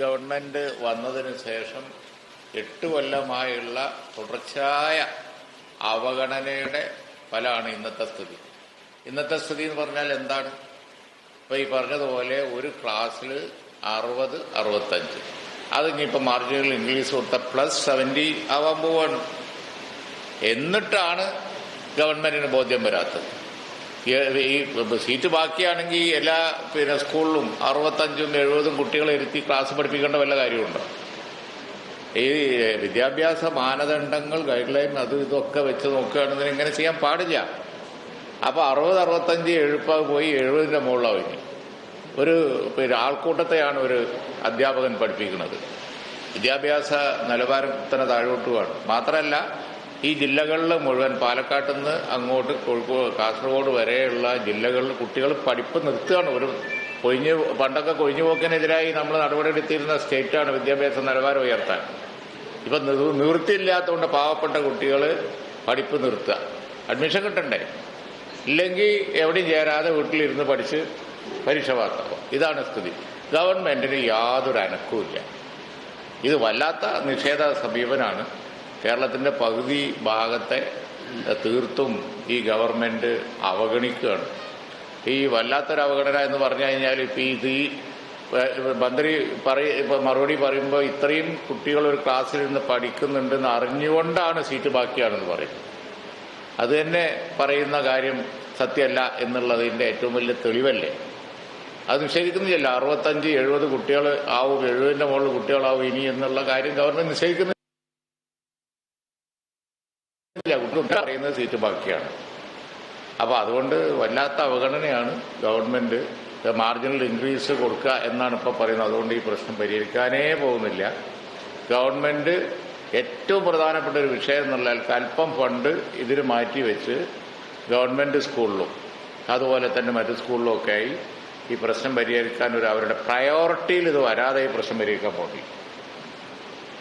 Government വന്നതിന് ശേഷം 8 കൊല്ലമായുള്ള തുടർച്ചയായ അവഗണനയുടെ ഫലമാണ് ഇന്നത്തെ സ്ഥിതി. ഇന്നത്തെ സ്ഥിതി എന്ന് പറഞ്ഞാൽ എന്താണ്? ഇപ്പൊ ഈ പറഞ്ഞതുപോലെ ഒരു ക്ലാസ്സിൽ 60-65, അതിനിപ്പോൾ മാർജിനൽ ഇംഗ്ലീഷ് കൊടുത്ത +70 ആവാൻ പോവാണ്. എന്നിട്ടാണ് ഗവൺമെന്റിന് ബോധ്യം വരാത്തത്. ഈ സീറ്റ് ബാക്കിയാണെങ്കിൽ എല്ലാ സ്കൂളിലും 65-70 കുട്ടികളെ ഇരുത്തി ക്ലാസ് പഠിപ്പിക്കേണ്ട വല്ല കാര്യമുണ്ടോ? ഈ വിദ്യാഭ്യാസ മാനദണ്ഡങ്ങൾ ഗൈഡ് ലൈൻ അത് ഇതൊക്കെ വെച്ച് നോക്കുകയാണെന്ന് ഇങ്ങനെ ചെയ്യാൻ പാടില്ല. അപ്പൊ 60-65 എഴുപ്പാവ് പോയി 70ന്റെ മുകളിലാവും. ഇനി ഒരു ആൾക്കൂട്ടത്തെയാണ് ഒരു അധ്യാപകൻ പഠിപ്പിക്കുന്നത്. വിദ്യാഭ്യാസ നിലവാരത്തിന് താഴോട്ടുമാണ്. മാത്രമല്ല, ഈ ജില്ലകളിൽ മുഴുവൻ പാലക്കാട്ട് നിന്ന് അങ്ങോട്ട് കോഴിക്കോട് കാസർഗോഡ് വരെയുള്ള ജില്ലകളിൽ കുട്ടികൾ പഠിപ്പ് നിർത്തുകയാണ്. പണ്ടൊക്കെ കൊഴിഞ്ഞുപോക്കിനെതിരായി നമ്മൾ നടപടിയെടുത്തിരുന്ന സ്റ്റേറ്റാണ് വിദ്യാഭ്യാസ നിലവാരം ഉയർത്താൻ. ഇപ്പം നിവൃത്തിയില്ലാത്തതുകൊണ്ട് പാവപ്പെട്ട കുട്ടികൾ പഠിപ്പ് നിർത്തുക. അഡ്മിഷൻ കിട്ടണ്ടേ? ഇല്ലെങ്കിൽ എവിടെയും ചേരാതെ വീട്ടിലിരുന്ന് പഠിച്ച് പരീക്ഷ പാസ്സാവും. ഇതാണ് സ്ഥിതി. ഗവൺമെന്റിന് യാതൊരു അനക്കവുമില്ല. ഇത് വല്ലാത്ത നിഷേധ സമീപനാണ്. കേരളത്തിന്റെ പകുതി ഭാഗത്തെ തീർത്തും ഈ ഗവൺമെന്റ് അവഗണിക്കുകയാണ്. ഈ വല്ലാത്തൊരു അവഗണന എന്ന് പറഞ്ഞു കഴിഞ്ഞാൽ ഈ മന്ത്രി മറുപടി പറയുമ്പോൾ ഇത്രയും കുട്ടികൾ ഒരു ക്ലാസ്സിലിരുന്ന് പഠിക്കുന്നുണ്ടെന്ന് അറിഞ്ഞുകൊണ്ടാണ് സീറ്റ് ബാക്കിയാണെന്ന് പറയുന്നത്. അത് തന്നെ പറയുന്ന കാര്യം സത്യമല്ല എന്നുള്ളതിന്റെ ഏറ്റവും വലിയ തെളിവല്ലേ? അത് നിഷേധിക്കുന്നില്ല. 65-70 കുട്ടികൾ ആവും, 70ന്റെ മുകളിൽ കുട്ടികളാവും ഇനി എന്നുള്ള കാര്യം ഗവൺമെന്റ് നിഷേധിക്കുന്നില്ല. കുട്ടികൾ പറയുന്നത് സീറ്റ് ബാക്കിയാണ്. അപ്പൊ അതുകൊണ്ട് വല്ലാത്ത അവഗണനയാണ് ഗവൺമെന്റ്. മാർജിനൽ ഇൻക്രീസ് കൊടുക്കുക എന്നാണ് ഇപ്പൊ പറയുന്നത്. അതുകൊണ്ട് ഈ പ്രശ്നം പരിഹരിക്കാനേ പോകുന്നില്ല. ഗവൺമെന്റ് ഏറ്റവും പ്രധാനപ്പെട്ട ഒരു വിഷയം എന്നുള്ളതിൽ അല്പം ഫണ്ട് ഇതിന് മാറ്റിവെച്ച് ഗവൺമെന്റ് സ്കൂളിലും അതുപോലെ തന്നെ മറ്റു സ്കൂളിലും ഒക്കെ ആയി ഈ പ്രശ്നം പരിഹരിക്കാൻ അവരുടെ പ്രയോറിറ്റിയിൽ ഇത് വരാതെ ഈ പ്രശ്നം പരിഹരിക്കാൻ പോകില്ല.